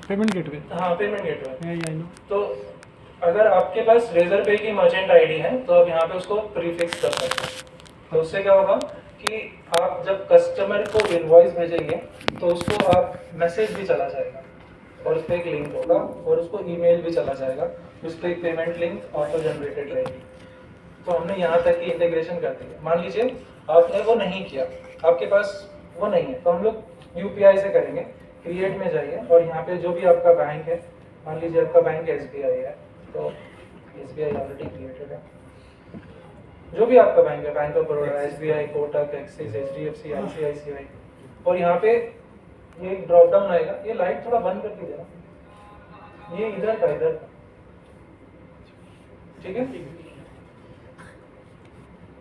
Payment gateway. हाँ, payment gateway. I know. तो अगर आपके पास रेजरपे की मर्चेंट आईडी है तो आप यहाँ पे उसको प्रीफिक्स कर सकते हैं। तो उससे क्या होगा कि आप जब कस्टमर को इनवॉइस भेजेंगे तो उसको आप मैसेज भी चला जाएगा और उस पर एक लिंक होगा और उसको ईमेल भी चला जाएगा, उस पर एक पेमेंट लिंक ऑटो जनरेटेड रहेगी। तो हमने यहाँ तक की इंटीग्रेशन कर दी है। मान लीजिए आपने वो नहीं किया, आपके पास वो नहीं है, तो हम लोग यूपीआई से करेंगे। क्रिएट में जाइए और यहाँ पे जो भी आपका बैंक है, मान लीजिए आपका बैंक एसबीआई है तो एसबीआई ऑलरेडी क्रिएटेड है। जो भी आपका बैंक है, bank of Baroda, SBI, Kotak, axis, HDFC, ICICI, और यहाँ पे ये एक ड्रॉप डाउन आएगा। ये लाइट थोड़ा बंद कर दीजिए ना, ये इधर का इधर का, ठीक है।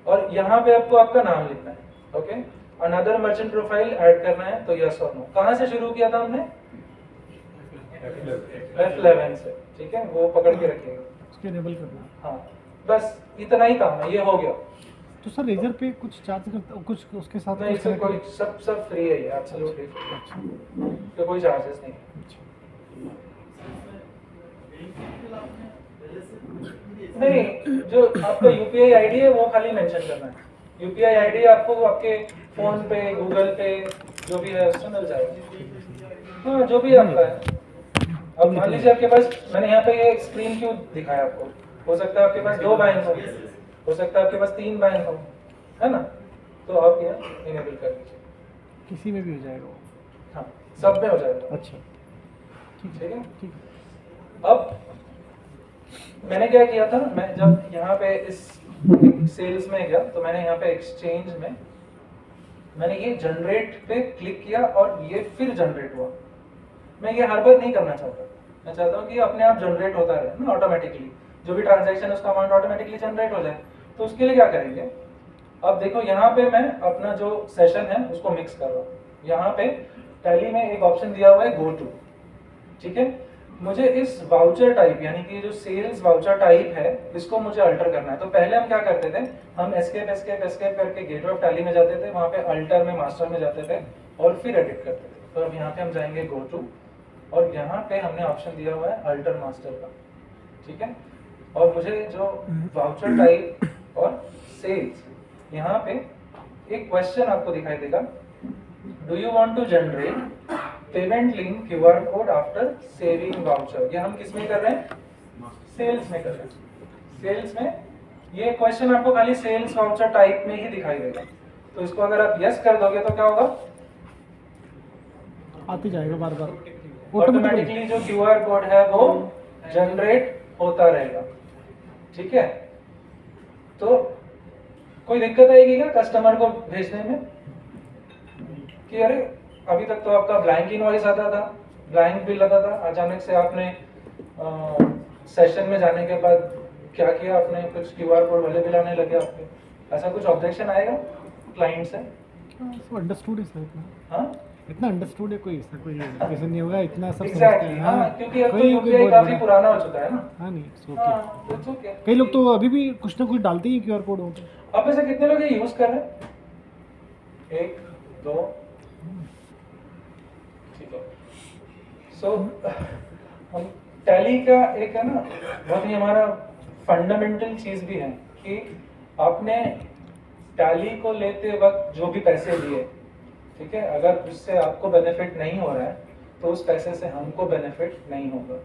और यहाँ पे आपको आपका नाम लिखना है, okay. Another merchant profile add करना है तो यस और नो। कहाँ से शुरू किया था हमने? F11 से, ठीक है, वो पकड़ के रखिएगा, उसके इनेबल करना। हाँ, बस इतना ही काम है, ये हो गया। तो सर रेजर पे कुछ चार्ज करता, कुछ उसके साथ नहीं, कुछ कोई सब फ्री है, ये एब्सोल्युटली फ्री, तो कोई चार्जेस नहीं है। नहीं, जो आपका यूपीआई आईडी है वो खाली मेंशन करना है। यूपीआई आईडी आपको आपके फोन पे, गूगल पे, जो भी है उससे मिल जाएगा। हाँ, जो भी आपका है। अब मान लीजिए आपके पास, मैंने यहाँ पे ये स्क्रीन क्यों दिखाया आपको, हो सकता है आपके पास 2 बैंक हो सकता है आपके पास 3 बैंक हो, है ना, तो आप यहाँ इनेबल कर दीजिए। किसी में भी हो जाएगा वो? हाँ, सब में हो जाएगा। अच्छा, ठीक है, ठीक। अब मैंने क्या किया था, मैं जब यहाँ पे इस सेल्स में गया तो मैंने यहाँ पे एक्सचेंज में मैंने ये जनरेट पे क्लिक किया और ये फिर जनरेट हुआ। मैं ये हर बार नहीं करना चाहता, मैं चाहता हूँ कि अपने आप जनरेट होता रहे ना, ऑटोमेटिकली जो भी ट्रांजैक्शन है उसका अमाउंट ऑटोमेटिकली जनरेट हो जाए। तो उसके लिए क्या करेंगे, अब देखो यहाँ पे मैं अपना जो सेशन है उसको मिक्स कर रहा हूँ। यहाँ पे टैली में एक ऑप्शन दिया हुआ है गो टू, ठीक है। मुझे इस वाउचर टाइप यानी कि जो सेल्स वाउचर टाइप है इसको मुझे अल्टर करना है। तो पहले हम क्या करते थे, हम एस्केप एस्केप एस्केप करके गेटवे ऑफ टैली में जाते थे, वहाँ पे अल्टर में मास्टर में जाते थे और फिर एडिट करते थे। तो अब यहाँ पे हम जाएंगे गो टू और यहाँ पे हमने ऑप्शन दिया हुआ है अल्टर मास्टर का, ठीक है। और मुझे जो वाउचर टाइप और सेल्स, यहाँ पे एक क्वेश्चन आपको दिखाई देगा, do you want to generate payment link QR code after saving voucher. ये हम किस में कर रहे हैं? सेल्स में कर रहे हैं। सेल्स में ये क्वेश्चन आपको खाली सेल्स वाउचर टाइप में ही दिखाई देगा। तो इसको अगर आप यस कर दोगे तो क्या होगा, आते जाएगा बार बार, ऑटोमेटिकली जो क्यूआर कोड है वो जनरेट होता रहेगा, ठीक है। तो कोई दिक्कत आएगी क्या कस्टमर को भेजने में कि अरे अभी तक तो आपका ब्लैंक इनवॉइस आता था, ब्लैंक बिल आता था, अचानक से आपने सेशन में जाने के बाद क्या किया, आपने कुछ क्यूआर कोड वाले बिल आने लगे आपके, ऐसा कुछ ऑब्जेक्शन आएगा क्लाइंट से? अंडरस्टूड है सर इतना। हाँ, इतना अंडरस्टूड है, कोई ऐसा कोई क्वेश्चन नहीं होगा, इतना सब एग्जैक्टली। हाँ, क्योंकि अब तो यूपीआई काफी पुराना हो चुका है ना। हाँ नहीं, हाँ, it's okay। कई लोग तो अभी भी कुछ ना कुछ डालते ही क्यूआर कोड होता। अब ऐसे कितने लोग ये यूज कर रहे हैं? 1 2, ठीक है। सो हम टैली का एक है ना बहुत ही हमारा फंडामेंटल चीज भी है कि आपने टैली को लेते वक्त जो भी पैसे दिए, ठीक है, अगर उससे आपको बेनिफिट नहीं हो रहा है तो उस पैसे से हमको बेनिफिट नहीं होगा।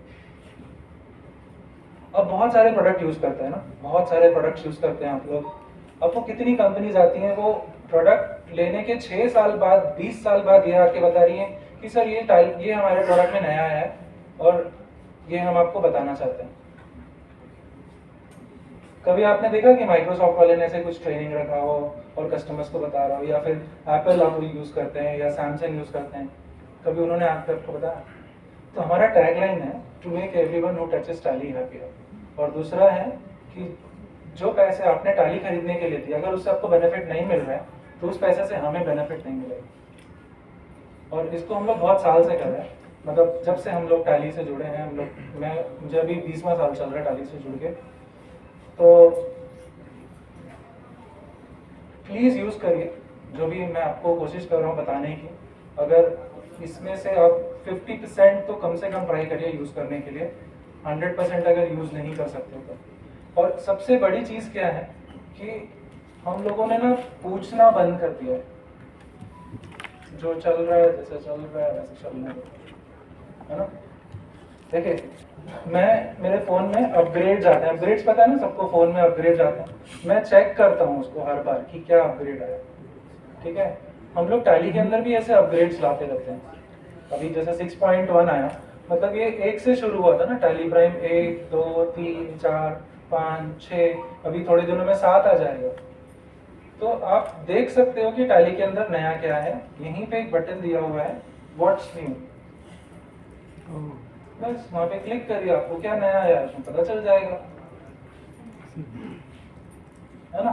अब बहुत सारे प्रोडक्ट यूज करते हैं ना, बहुत सारे प्रोडक्ट यूज करते हैं आप लोग। आपको कितनी कंपनीज आती हैं वो प्रोडक्ट लेने के 6 साल बाद, 20 साल बाद ये आके बता रही हैं कि सर ये हमारे प्रोडक्ट में नया है और ये हम आपको बताना चाहते हैं। कभी आपने देखा कि माइक्रोसॉफ्ट वाले ने ऐसे कुछ ट्रेनिंग रखा हो और कस्टमर्स को बता रहा हो, या फिर एप्पल आप यूज करते हैं या सैमसंग यूज करते हैं, कभी उन्होंने आपको बताया? तो हमारा टैगलाइन है to make everyone who touches Tally happier. और दूसरा है कि जो पैसे आपने टैली खरीदने के लिए दिए, अगर उससे आपको बेनिफिट नहीं मिल रहा है तो उस पैसे से हमें बेनिफिट नहीं मिलेगा। और इसको हम लोग बहुत साल से कर रहे हैं, मतलब जब से हम लोग टैली से जुड़े हैं, हम लोग मुझे अभी 20वां साल चल रहा है टैली से जुड़ के। तो प्लीज़ यूज़ करिए जो भी मैं आपको कोशिश कर रहा हूँ बताने की। अगर इसमें से आप 50% तो कम से कम ट्राई करिए यूज़ करने के लिए, 100% अगर यूज़ नहीं कर सकते तो। और सबसे बड़ी चीज़ क्या है कि हम लोगों ने ना पूछना बंद कर दिया है, जो चल रहा है जैसे चल रहा है वैसे चलने दो, है ना। देखिए मेरे फ़ोन में अपग्रेड्स आते हैं, अपग्रेड्स पता है ना सबको, फ़ोन में अपग्रेड्स आते हैं, मैं चेक करता हूँ उसको हर बार कि क्या अपग्रेड आया, ठीक है। हम लोग टैली के अंदर भी ऐसे अपग्रेड्स लाते रहते हैं। अभी जैसे 6.1 आया, मतलब ये 1 से शुरू हुआ था ना, टैली प्राइम 1 2 3 4 5 6, अभी थोड़े दिनों में 7 आ जाएगा। तो आप देख सकते हो कि टैली के अंदर नया क्या है, यहीं पे एक बटन दिया हुआ है व्हाट्स न्यू, बस वहाँ पे क्लिक करिए, आपको क्या नया आया है पता चल जाएगा, है ना।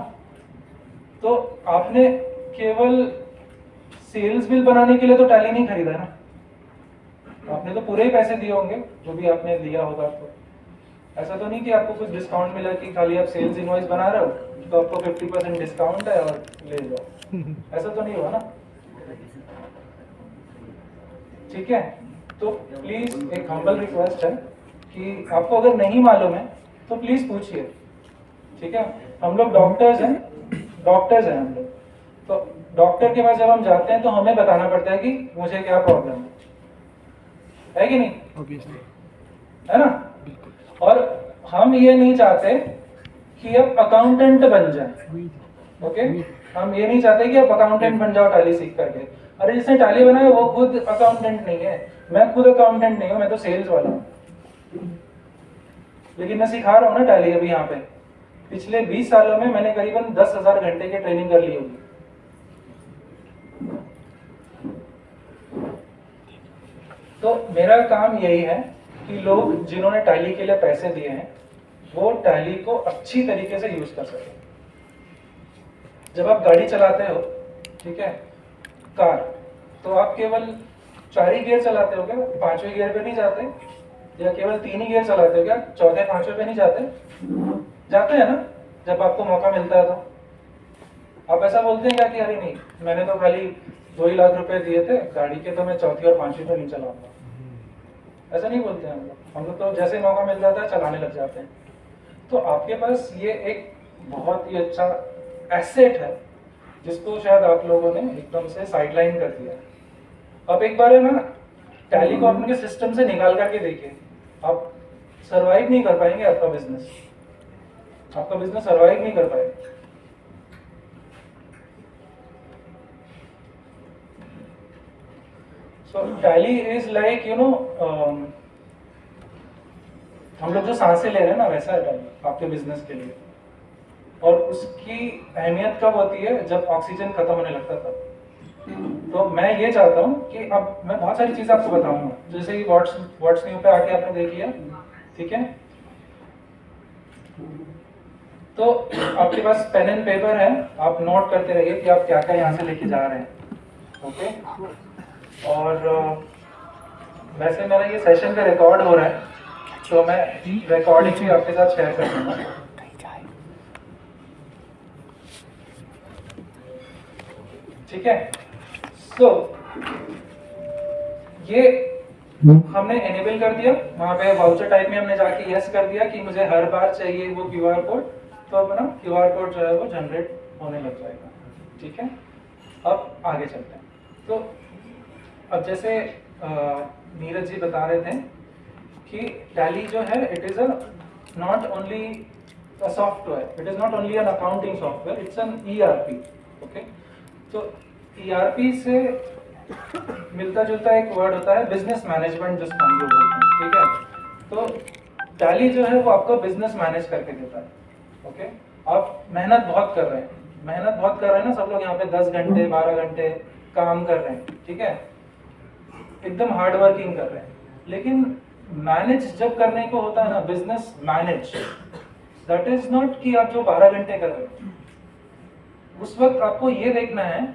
तो आपने केवल सेल्स बिल बनाने के लिए तो टैली नहीं खरीदा है ना, आपने तो पूरे ही पैसे दिए होंगे जो भी आपने दिया होगा। तो ऐसा तो नहीं कि आपको कुछ डिस्काउंट मिला कि खाली आप सेल्स इनवॉइस बना रहे हो तो आपको 50% डिस्काउंट है और ले जाओ, ऐसा तो नहीं हुआ ना, ठीक है। तो प्लीज एक हम्बल रिक्वेस्ट है कि आपको अगर नहीं मालूम है तो प्लीज पूछिए, ठीक है। हम लोग डॉक्टर्स हैं हम लोग, तो डॉक्टर के पास जब हम जाते हैं तो हमें बताना पड़ता है कि मुझे क्या प्रॉब्लम है कि नहीं, ऑब्वियसली, है ना। और हम ये नहीं चाहते कि आप अकाउंटेंट बन जाए, ओके। हम ये नहीं चाहते कि आप अकाउंटेंट बन जाओ टैली सीख करके। अरे जिसने टैली बनाया वो खुद अकाउंटेंट नहीं है, मैं खुद अकाउंटेंट नहीं हूँ, मैं तो सेल्स वाला हूँ, लेकिन मैं सिखा रहा हूँ ना टैली अभी यहाँ पे। पिछले 20 सालों में मैंने करीबन 10,000 घंटे की ट्रेनिंग कर ली होगी। तो मेरा काम यही है कि लोग जिन्होंने टैली के लिए पैसे दिए हैं वो टैली को अच्छी तरीके से यूज कर सके। जब आप गाड़ी चलाते हो, ठीक है, कार, तो आप केवल 4 ही गियर चलाते हो क्या, 5वें गियर पे नहीं जाते, या केवल 3 ही गियर चलाते हो क्या, चौथे 5वें पे नहीं जाते, जाते हैं ना जब आपको मौका मिलता है। तो आप ऐसा बोलते हैं क्या कि अरे नहीं मैंने तो खाली 2 ही लाख रुपए दिए थे गाड़ी के, तो मैं चौथी और 5वीं पे नहीं चलाऊंगा, ऐसा नहीं बोलते हैं हम लोग तो जैसे मौका मिल जाता है चलाने लग जाते हैं। तो आपके पास ये एक बहुत ही अच्छा एसेट है जिसको शायद आप लोगों ने एकदम से साइडलाइन कर दिया। अब एक बार है ना टैली को अपने सिस्टम से निकाल करके देखिए, आप सरवाइव नहीं कर पाएंगे, आपका बिजनेस सरवाइव नहीं कर पाएगा। So Tally is like you know, हम लोग जो सांसें ले रहे हैं ना वैसा है टैली आपके बिजनेस के लिए। और उसकी अहमियत कब होती है, जब ऑक्सीजन खत्म होने लगता था। तो मैं ये चाहता हूँ कि अब मैं बहुत सारी चीजें आपको बताऊंगा, जैसे कि व्हाट्स न्यू पे आके आपने देख लिया, ठीक है। तो आपके पास पेन एंड पेपर है, आप नोट करते रहिए कि आप क्या क्या यहाँ से लेके जा रहे हैं, ओके। और वैसे मेरा ये सेशन का रिकॉर्ड हो रहा है, तो मैं रिकॉर्डिंग भी आपके साथ शेयर कर दूंगा, ठीक है। सो ये हमने एनेबल कर दिया, वहां पे वाउचर टाइप में हमने जाके यस कर दिया कि मुझे हर बार चाहिए वो क्यूआर कोड, तो अब ना क्यूआर कोड जो है वो जनरेट होने लग जाएगा, ठीक है। अब आगे चलते हैं। तो अब जैसे नीरज जी बता रहे थे कि टैली जो है it is a not only a software, it is not only an accounting software, it's an ERP, okay. तो ईआरपी से मिलता जुलता एक वर्ड होता है बिजनेस मैनेजमेंट, जिसको हम लोग बोलते हैं, ठीक है। तो टैली जो है वो आपको बिजनेस मैनेज करके देता है, ओके। आप मेहनत बहुत कर रहे हैं ना सब लोग यहाँ पे 10 घंटे 12 घंटे काम कर रहे हैं, ठीक है, एकदम हार्ड वर्किंग कर रहे हैं, लेकिन मैनेज जब करने को होता है ना, business manage, that is not कि आप जो 12 घंटे कर रहे हो, उस वक्त आपको ये देखना है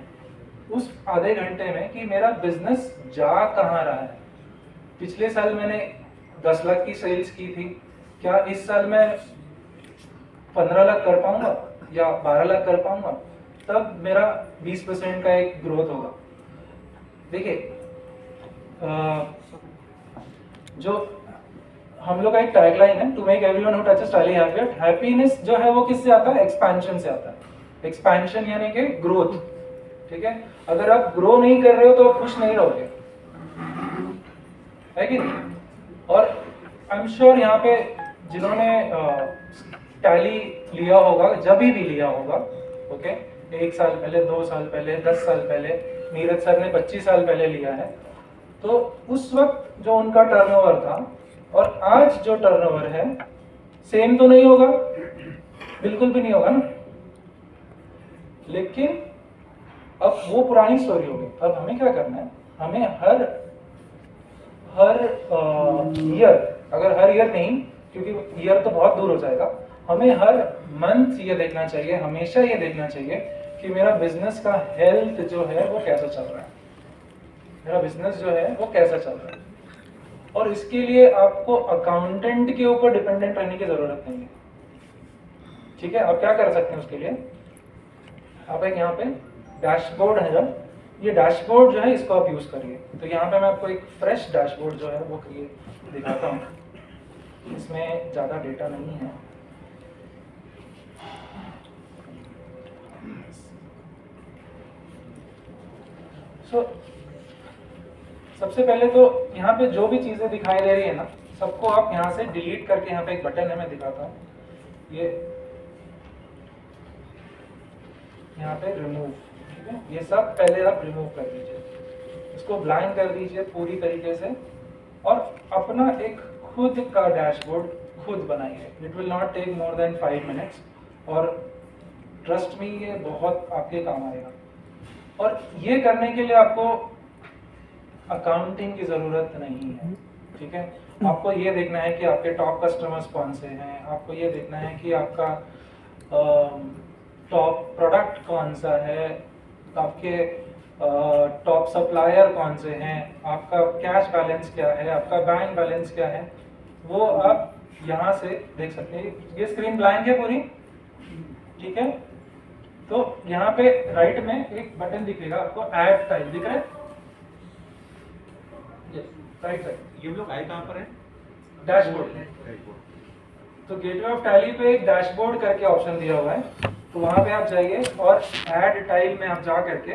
उस आधे घंटे में कि मेरा बिजनेस जा कहाँ रहा है। पिछले साल मैंने 10 लाख की सेल्स की थी, क्या इस साल मैं 15 लाख कर पाऊंगा या 12 लाख कर पाऊंगा, तब मेरा 20% का एक ग्रोथ होगा। देखिए जो हम लोग का एक टैगलाइन है, to make everyone who touches Tally happy. Happiness जो है वो किससे आता है? एक्सपेंशन से आता है। एक्सपेंशन यानी कि ग्रोथ, ठीक है। अगर आप ग्रो नहीं कर रहे हो तो आप खुश नहीं रहोगे, है कि नहीं? और आई एम श्योर यहाँ पे जिन्होंने टैली लिया होगा, जब भी लिया होगा, ओके, 1 साल पहले, 2 साल पहले, 10 साल पहले, नीरज सर ने 25 साल पहले लिया है, तो उस वक्त जो उनका टर्नओवर था और आज जो टर्नओवर है सेम तो नहीं होगा, बिल्कुल भी नहीं होगा ना। लेकिन अब वो पुरानी स्टोरी हो गई। अब हमें क्या करना है? हमें हर ईयर, अगर हर ईयर नहीं, क्योंकि ईयर तो बहुत दूर हो जाएगा, हमें हर मंथ ये देखना चाहिए, हमेशा ये देखना चाहिए कि मेरा बिजनेस का हेल्थ जो है वो कैसा चल रहा है, मेरा बिजनेस जो है वो कैसा चल रहा है। और इसके लिए आपको अकाउंटेंट के ऊपर डिपेंडेंट रहने की जरूरत नहीं है, ठीक है। आप क्या कर सकते हैं उसके लिए? आप एक यहाँ पे डैशबोर्ड है, जब ये डैशबोर्ड जो है इसको आप यूज करिए। तो यहाँ पे मैं आपको एक फ्रेश डैशबोर्ड जो है वो क्रिएट दिखाता हूँ। इसमें ज़्यादा डेटा नहीं है। सबसे पहले तो यहाँ पे जो भी चीज़ें दिखाई दे रही है ना, सबको आप यहाँ से डिलीट करके, यहाँ पे एक बटन है, मैं दिखाता हूँ, ये यहाँ पे रिमूव, ठीक है। ये सब पहले आप रिमूव कर दीजिए, इसको ब्लैंक कर दीजिए पूरी तरीके से, और अपना एक खुद का डैशबोर्ड खुद बनाइए। It will not take more than 5 minutes, और ट्रस्ट मी ये बहुत आपके काम आएगा। और ये करने के लिए आपको अकाउंटिंग की ज़रूरत नहीं है, ठीक है। आपको ये देखना है कि आपके टॉप कस्टमर्स कौन से हैं, आपको ये देखना है कि आपका टॉप प्रोडक्ट कौन सा है, आपके टॉप सप्लायर कौन से हैं, आपका कैश बैलेंस क्या है, आपका बैंक बैलेंस क्या है, वो आप यहाँ से देख सकते हैं। ये स्क्रीन ब्लैंक है पूरी, ठीक है। तो यहाँ पे राइट में एक बटन दिखेगा आपको, ऐड टाइप दिख रहा है, राइट साइड। ये लोग आए कहाँ पर है? डैशबोर्ड। तो गेटवे ऑफ टैली पे एक डैशबोर्ड करके ऑप्शन दिया हुआ है, तो वहाँ पे आप जाइए और ऐड टाइल में आप जा करके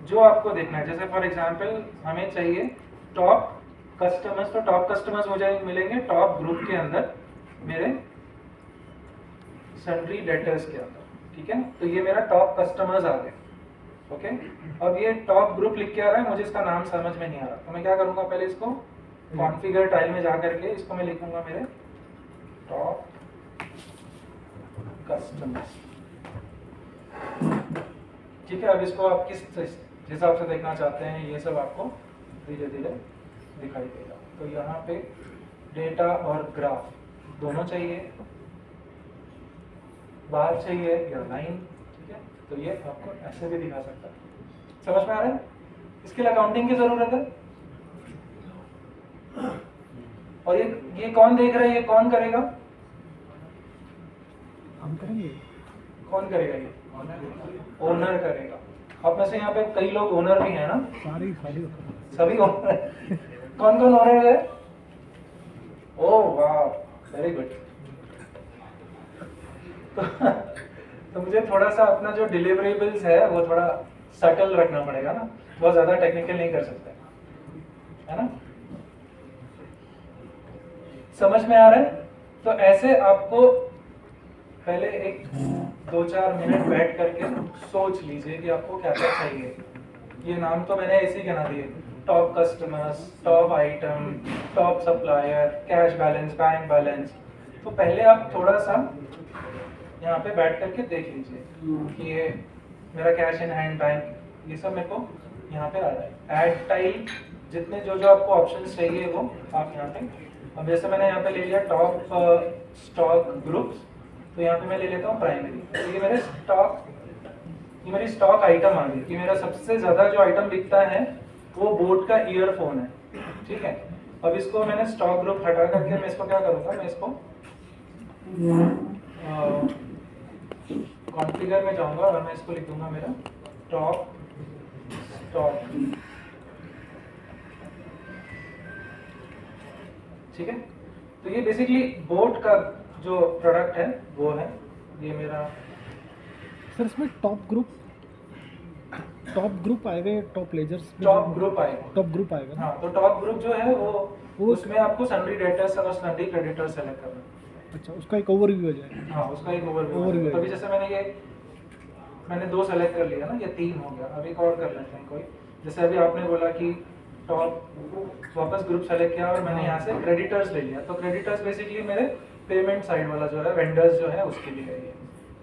जो आपको देखना है, जैसे फॉर एग्जांपल हमें चाहिए टॉप कस्टमर्स, तो टॉप कस्टमर्स मुझे मिलेंगे टॉप ग्रुप के अंदर, मेरे सन्ड्री डेटर्स के अंदर, ठीक है। तो ये मेरा टॉप कस्टमर्स आ गए, ओके। अब ये टॉप ग्रुप लिख के आ रहा है, मुझे इसका नाम समझ में नहीं आ रहा, तो मैं क्या करूँगा, पहले इसको कॉन्फ़िगर टाइल में जा करके इसको मैं लिखूंगा मेरे टॉप कस्टमर्स, ठीक है। अब इसको आप किस हिसाब से देखना चाहते हैं, ये सब आपको धीरे धीरे दिखाई देगा। तो यहाँ पे डेटा और ग्राफ दोनों चाहिए, बार चाहिए या लाइन, ठीक है। तो ये आपको ऐसे भी दिखा सकता है, समझ में आ रहा है? इसके लिए अकाउंटिंग की जरूरत है। और ये कौन देख रहा है, ये कौन करेगा? हम करेंगे। कौन करेगा? ये ओनर करेगा। आप में से यहाँ पे कई लोग ओनर भी हैं ना? सभी ओनर। कौन कौन ओनर है? ओह वाह, वेरी गुड। तो मुझे थोड़ा सा अपना जो डिलीवरेबल्स है वो थोड़ा सटल रखना पड़ेगा ना, बहुत ज्यादा टेक्निकल नहीं कर सकते, है ना? समझ में आ रहा है? तो ऐसे आपको पहले एक 2-4 मिनट बैठ करके सोच लीजिए कि आपको क्या क्या चाहिए। ये नाम तो मैंने ऐसे ही गिना दिए, top customers, top item, top supplier, cash balance, bank balance. तो पहले आप थोड़ा सा यहाँ पे बैठ करके देख लीजिए कि ये मेरा कैश इन हैंड, बैंक, ये सब मेरे को यहाँ पे आ रहा है। ऐड टाइल, जितने जो जो आपको ऑप्शंस चाहिए वो आप यहाँ पे, अब जैसे मैंने यहाँ पे ले लिया टॉप स्टॉक ग्रुप्स, तो यहाँ पे मैं ले लेता हूँ प्राइमरी। तो ये मेरे स्टॉक, ये मेरी स्टॉक आइटम आ गई कि मेरा सबसे ज़्यादा जो आइटम बिकता है वो बोट का ईयरफोन है, ठीक है। अब इसको मैंने स्टॉक ग्रुप हटा करके मैं इसको क्या करूँगा, मैं इसको कॉन्फ़िगर में जाऊँगा और मैं इसको लिख दूंगा मेरा टॉप स्टॉक ठीक है। तो ये बेसिकली बोट का जो प्रोडक्ट है वो है, ये मेरा सर इसमें टॉप ग्रुप आएगा या टॉप लेजर्स में? टॉप ग्रुप आएगा। टॉप ग्रुप आएगा ना? हाँ, तो टॉप ग्रुप जो है वो वो- उसमें आपको सन्ड्री डेटर्स और सन्ड्री क्रेडिटर्स सेलेक्ट करना है। अच्छा, उसका एक ओवरव्यू हो जाएगा। हाँ, उसका एक ओवरव्यू Overview है। है। तभी जैसे मैंने 2 सेलेक्ट कर लिया ना, ये 3 हो गया। अब एक और कर लेते हैं कोई, जैसे अभी आपने बोला कि टॉप वापस ग्रुप सेलेक्ट किया और मैंने यहाँ से क्रेडिटर्स ले लिया। तो क्रेडिटर्स बेसिकली मेरे पेमेंट साइड वाला जो है, वेंडर्स जो है उसके लिए है ये।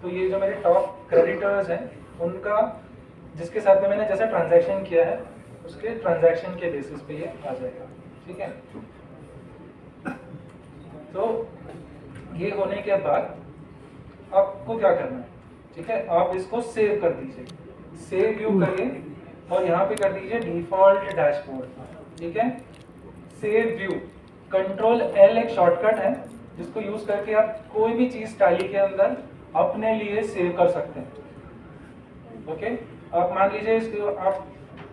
तो ये जो मेरे टॉप क्रेडिटर्स हैं उनका, जिसके साथ में मैंने जैसा ट्रांजैक्शन किया है उसके ट्रांजैक्शन के बेसिस पे ये आ जाएगा। ठीक है, तो ये होने के बाद आपको क्या करना है, ठीक है, आप इसको सेव कर दीजिए, सेव व्यू करिए और यहाँ पे कर दीजिए डिफॉल्ट डैशबोर्ड। ठीक है, सेव व्यू, कंट्रोल एल एक शॉर्टकट है जिसको यूज करके आप कोई भी चीज टैली के अंदर अपने लिए सेव कर सकते हैं। ओके, आप मान लीजिए इसको आप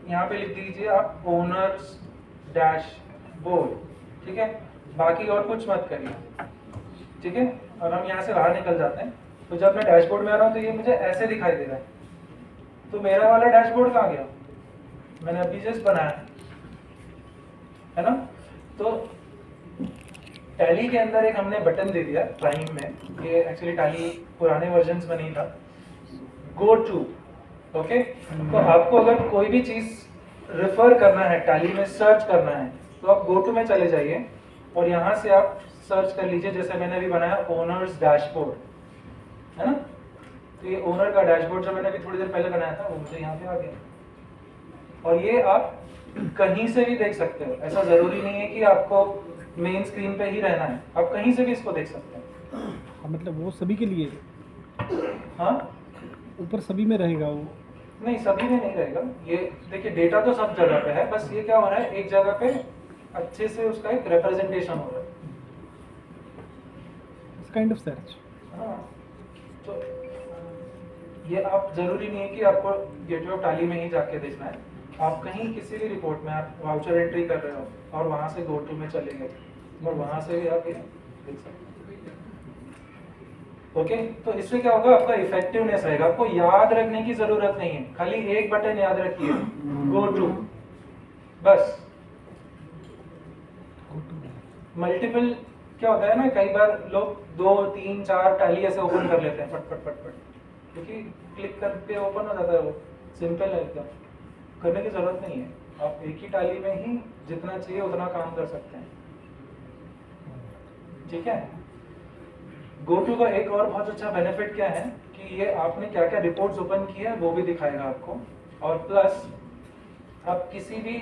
यहाँ पे लिख दीजिए आप ओनर्स डैशबोर्ड। ठीक है, बाकी और कुछ मत करिए। ठीक है, और हम यहाँ से बाहर निकल जाते हैं। तो जब मैं डैशबोर्ड में आ रहा हूँ तो ये मुझे ऐसे दिखाई दे रहा है। तो मेरा वाला डैशबोर्ड कहाँ गया? मैंने अभी जस्ट बनाया है ना। तो टैली के अंदर एक हमने बटन दे दिया प्राइम में, ये एक्चुअली टैली पुराने वर्जन्स में नहीं था, गो टू। ओके, तो आपको अगर कोई भी चीज रेफर करना है, टैली में सर्च करना है, तो आप गो टू में चले जाइए और यहाँ से आप सर्च कर लीजिए। जैसे मैंने अभी बनाया ओनर्स डैशबोर्ड, है ना। तो ये ओनर का डैशबोर्ड जो मैंने अभी थोड़ी देर पहले बनाया था वो मुझे यहाँ पे आ गया। और ये आप कहीं से भी देख सकते हो, ऐसा जरूरी नहीं है कि आपको मेन स्क्रीन पे ही रहना है, आप कहीं से भी इसको देख सकते हैं। हाँ, मतलब वो सभी के लिए, हाँ, ऊपर सभी में रहेगा वो? नहीं, सभी में नहीं रहेगा। ये देखिए डेटा तो सब जगह पे है, बस ये क्या हो रहा है, एक जगह पे अच्छे से उसका एक रिप्रेजेंटेशन हो रहा है। Kind of search. हाँ, तो ये आप जरूरी नहीं है कि आपको गेटवे ऑफ टैली में ही जाके देखना है। आप कहीं किसी भी रिपोर्ट में आप वाउचर एंट्री कर रहे हो और वहां से गो टू में चले गए और वहां से भी आप ये देख सकते हो। ओके, तो इससे क्या होगा, आपका इफेक्टिवनेस रहेगा। आपको याद रखने की जरूरत नहीं है, खाली एक बटन याद रखिए, गो टू, बस। मल्टीपल क्या होता है ना, कई बार लोग 2 3 4 टैली ऐसे ओपन कर लेते हैं फट फट फट फट, क्योंकि क्लिक करके ओपन हो जाता है। वो सिंपल है एकदम, करने की जरूरत नहीं है। आप एक ही टैली में ही जितना चाहिए उतना काम कर सकते हैं। ठीक है, GoTo का एक और बहुत अच्छा बेनिफिट क्या है कि ये आपने क्या क्या रिपोर्ट्स ओपन की है वो भी दिखाएगा आपको, और प्लस आप किसी भी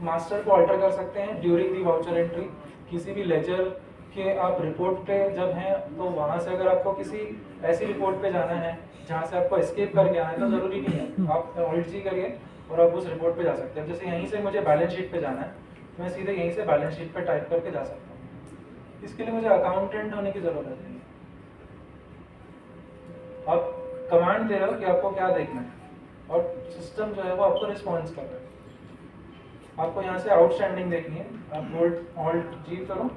मास्टर को अल्टर कर सकते हैं ड्यूरिंग दी वाउचर एंट्री। किसी भी लेजर के आप रिपोर्ट पे जब हैं तो वहां से अगर आपको किसी ऐसी रिपोर्ट पे जाना है जहां से आपको एस्केप करके आना है तो जरूरी नहीं है, आप ऑल्ट जी करिए और आप उस रिपोर्ट पे जा सकते हैं। जैसे यहीं से मुझे बैलेंस शीट पे जाना है तो मैं सीधे यहीं से बैलेंस शीट पे टाइप करके जा सकता हूँ। इसके लिए मुझे अकाउंटेंट होने की जरूरत नहीं है। आप कमांड दे रहे हो कि आपको क्या देखना है और सिस्टम जो है वो आपको रिस्पॉन्स कर रहा है। आपको यहाँ से आउटस्टैंडिंग देखनी है, आप ऑल्ट जी करो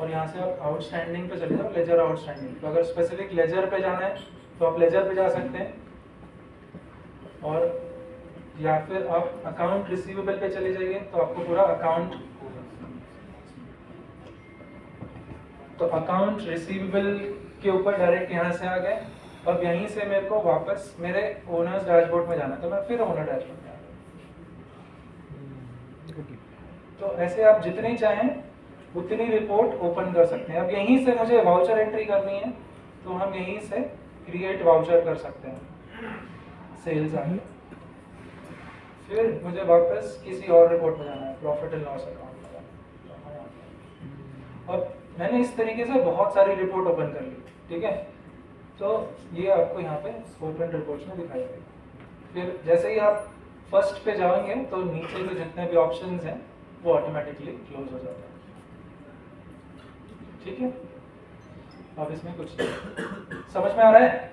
और यहाँ से आप आउटस्टैंडिंग पे चले जाओ, लेजर आउटस्टैंडिंग। तो अगर स्पेसिफिक लेजर पे जाना है तो आप लेजर पे जा सकते हैं, और या फिर आप अकाउंट रिसीवेबल पे चले जाइए तो आपको पूरा अकाउंट, तो अकाउंट रिसीवेबल के ऊपर डायरेक्ट यहाँ से आ गए। अब यहीं से मेरे को वापस मेरे ओनर्स डैशबोर्ड में जाना है तो मैं फिर ओनर डैशबोर्ड में आ गया। तो ऐसे आप जितनी चाहें उतनी रिपोर्ट ओपन कर सकते हैं। अब यहीं से मुझे वाउचर एंट्री करनी है तो हम यहीं से क्रिएट वाउचर कर सकते हैं, सेल्स आ गया। फिर मुझे वापस किसी और रिपोर्ट में जाना है, प्रॉफिट एंड लॉस अकाउंट में जाना है। अब मैंने इस तरीके से बहुत सारी रिपोर्ट ओपन कर ली, ठीक है। तो ये आपको यहाँ पे ओपन रिपोर्ट्स में दिखाई देगा। फिर जैसे ही आप फर्स्ट पे जाएंगे तो नीचे के जितने भी ऑप्शंस हैं वो ऑटोमेटिकली क्लोज हो जाता है, ठीक है। अब इसमें कुछ समझ में आ रहा है?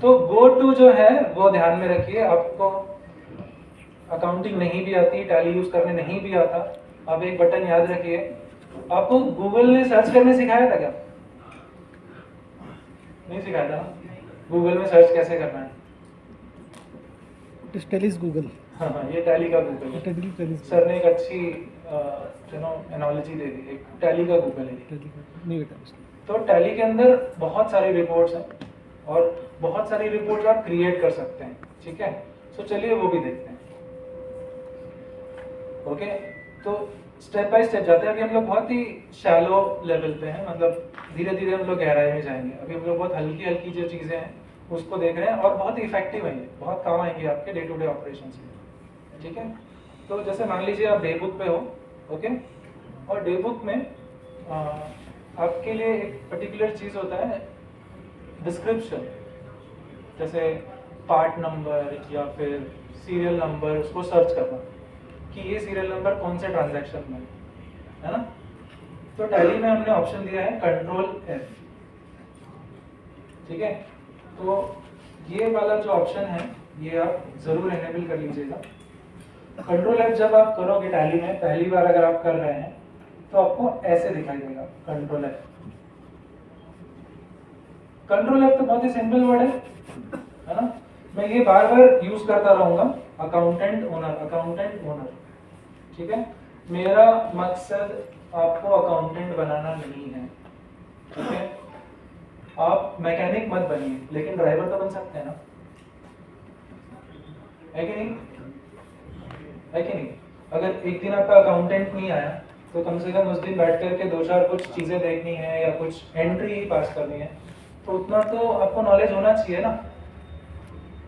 तो गो टू जो है वो ध्यान में रखिए, आपको अकाउंटिंग नहीं भी आती, टैली यूज करने नहीं भी आता, अब एक बटन याद रखिए, आपको गूगल ने सर्च करने सिखाया था क्या? नहीं सिखाया था ना? गूगल में सर्च कैसे करना है? टेलीज गूगल, हाँ हाँ, ये टैली का गूगल है। टेलीज सर ने एक अच्छी एनालॉजी दे दी, एक टैली का गूगल है ये। नहीं बेटा उसका। तो टैली के अंदर बहुत सारी रिपोर्ट्स हैं और बहुत सारी रिपोर्ट्स आप क्रिएट कर सकते हैं, ठीक है? सो चलिए वो भी देखते हैं। ओके, तो स्टेप बाय स्टेप जाते हैं। अभी हम लोग बहुत ही शैलो लेवल पे हैं, मतलब धीरे धीरे हम लोग गहराई में जाएंगे। अभी हम लोग बहुत हल्की हल्की जो चीज़ें हैं उसको देख रहे हैं और बहुत ही इफेक्टिव है, ये बहुत काम आएंगे आपके डे टू डे ऑपरेशन में, ठीक है? तो जैसे मान लीजिए आप डे बुक पे हो, ओके, और डे बुक में आपके लिए एक पर्टिकुलर चीज़ होता है डिस्क्रिप्शन, जैसे पार्ट नंबर या फिर सीरियल नंबर, उसको सर्च करना कि ये सीरियल नंबर कौन से ट्रांजैक्शन में है ना? तो टैली में हमने ऑप्शन दिया है कंट्रोल F, ठीक है? तो ये वाला जो ऑप्शन है ये आप जरूर इनेबल कर लीजिएगा। कंट्रोल F जब आप करोगे टैली में पहली बार अगर आप कर रहे हैं तो आपको ऐसे दिखाई देगा कंट्रोल F। कंट्रोल F तो बहुत ही सिंपल वर्ड है ना? मैं ये बार बार यूज करता रहूंगा, अकाउंटेंट ओनर, ठीक है? मेरा मकसद आपको अकाउंटेंट बनाना नहीं है, ठीक है? आप मैकेनिक मत बनिए, लेकिन ड्राइवर तो बन सकते हैं ना, है कि नहीं? है कि नहीं? अगर एक दिन आपका अकाउंटेंट नहीं आया तो कम से कम उस दिन बैठ करके दो चार कुछ चीजें देखनी है या कुछ एंट्री ही पास करनी है, तो उतना तो आपको नॉलेज होना चाहिए ना।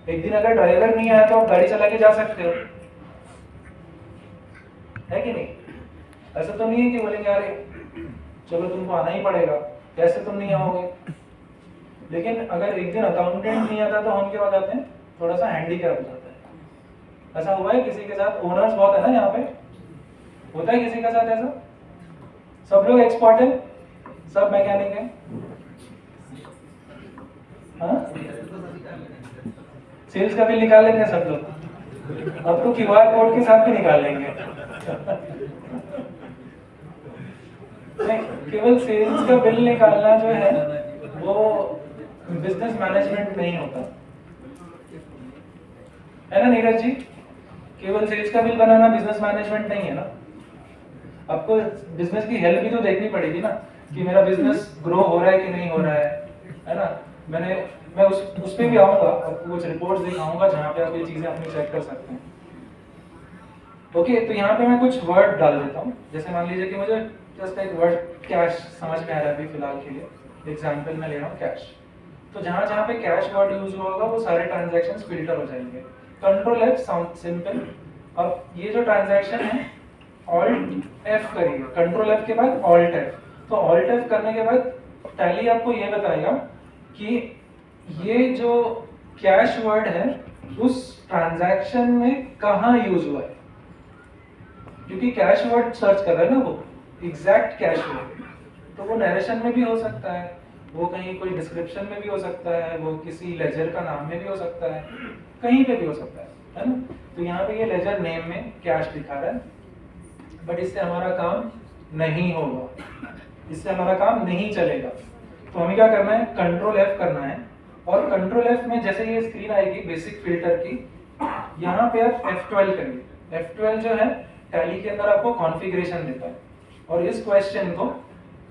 एक दिन अगर ड्राइवर नहीं आया तो आप गाड़ी चला के जा सकते हो, है कि नहीं? ऐसा तो नहीं है कि बोलेंगे अरे चलो तुमको आना ही पड़ेगा, कैसे तुम नहीं आओगे? लेकिन अगर एक दिन अकाउंटेंट नहीं आता तो हम क्या हो जाते हैं, थोड़ा सा हैंडीकैप हो जाता है। ऐसा हुआ है किसी के साथ? ओनर्स बहुत है ना यहाँ पे, होता है किसी के साथ ऐसा? सब लोग एक्सपर्ट है, सब मैकेनिक है, हाँ? सेल्स का बिल निकाल लेंगे सब लोग, अब तो क्यूआर कोड के साथ भी निकाल लेंगे। नहीं, केवल सेल्स का बिल निकालना जो है वो बिजनेस मैनेजमेंट नहीं होता है ना नीरज जी? केवल सेल्स का बिल बनाना बिजनेस मैनेजमेंट नहीं है ना। आपको बिजनेस की हेल्थ भी तो देखनी पड़ेगी ना कि मेरा बिजनेस ग्रो हो रहा है कि नहीं हो रहा है ना? मैं उस पे भी आऊंगा, आपको कुछ रिपोर्ट्स दिखाऊंगा जहाँ पे आप ये चीजें अपनी चेक कर सकते हैं। ओके, तो यहाँ पे मैं कुछ वर्ड डाल देता हूँ। जैसे मान लीजिए कि मुझे जस्ट एक वर्ड कैश समझ में आ रहा है अभी फिलहाल के लिए, एग्जाम्पल में ले रहा हूँ कैश। तो जहाँ जहाँ पे कैश वर्ड यूज हुआ होगा वो सारे ट्रांजैक्शंस फिल्टर हो जाएंगे। Control F sound simple. अब ये जो ट्रांजैक्शन है ऑल्ट F करिए, कंट्रोल F के बाद ऑल्ट F। तो ऑल्ट F करने के बाद टैली आपको ये बताएगा कि ये जो कैश वर्ड है उस ट्रांजैक्शन में कहाँ यूज हुआ है, क्योंकि कैश वर्ड सर्च कर रहा है ना वो, एग्जैक्ट कैश वर्ड। तो वो नरेशन में भी हो सकता है, वो कहीं कोई डिस्क्रिप्शन में भी हो सकता है, वो किसी लेजर का नाम में भी हो सकता है, कहीं पे भी हो सकता है ना? तो यहाँ पे ये लेजर नेम में कैश दिखा रहा है, बट इससे हमारा काम नहीं होगा, इससे हमारा काम नहीं चलेगा। तो हमें क्या करना है, कंट्रोल F करना है। और कंट्रोल F में जैसे ये स्क्रीन आएगी बेसिक फिल्टर की, यहाँ पे आप F12 करिए। F12 जो है टैली के अंदर आपको कॉन्फ़िगरेशन देता है, और इस क्वेश्चन को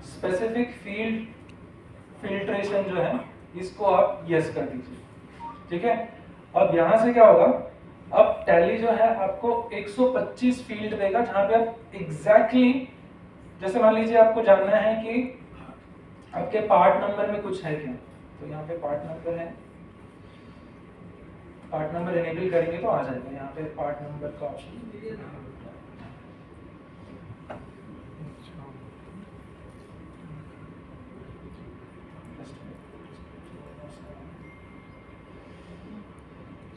स्पेसिफिक फील्ड फिल्ट्रेशन जो है इसको आप यस कर दीजिए, ठीक है? अब यहाँ से क्या होगा, अब टैली जो है आपको 125 फील्ड देगा जहाँ पे आप एग्जैक्टली, जैसे मान लीजिए आपको जानना है कि आपके पार्ट नंबर में कुछ है क्या, तो यहाँ पे पार्ट नंबर है, पार्ट नंबर इनेबल करेंगे तो आ जाएगा यहाँ पे पार्ट नंबर का ऑप्शन।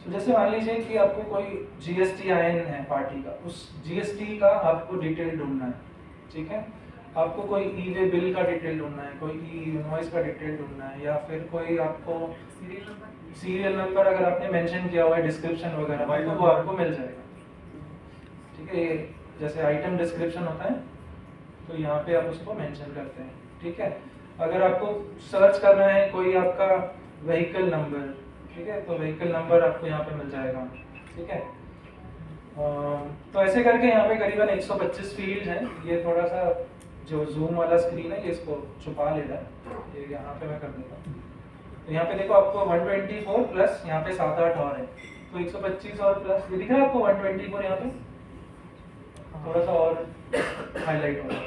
तो जैसे मान लीजिए कि आपको कोई जीएसटी आयन है पार्टी का, उस जीएसटी का आपको डिटेल ढूंढना है, ठीक है? आपको कोई ई वे बिल का डिटेल ढूंढना है, कोई ई इनवॉइस का डिटेल ढूंढना है, या फिर कोई आपको सीरियल नंबर अगर आपने मेंशन किया हुआ है डिस्क्रिप्शन वगैरह तो वो आपको मिल जाएगा, ठीक है? ये जैसे आइटम डिस्क्रिप्शन होता है तो यहाँ पे आप उसको मेंशन करते हैं, ठीक है। अगर आपको सर्च करना है कोई आपका व्हीकल नंबर, ठीक है, तो व्हीकल नंबर आपको यहाँ पे मिल जाएगा, ठीक है। तो ऐसे करके यहाँ पे करीबन 125 फील्ड हैं। ये थोड़ा सा जो जूम वाला स्क्रीन है ये इसको छुपा ले रहा है, ये यहाँ पे मैं कर देता हूँ। तो यहाँ पे देखो आपको 124 प्लस यहाँ पे 7-8 और है, तो 125 और प्लस, ये दिख रहा है आपको 124 यहाँ पे थोड़ा सा और हाईलाइट हो रहा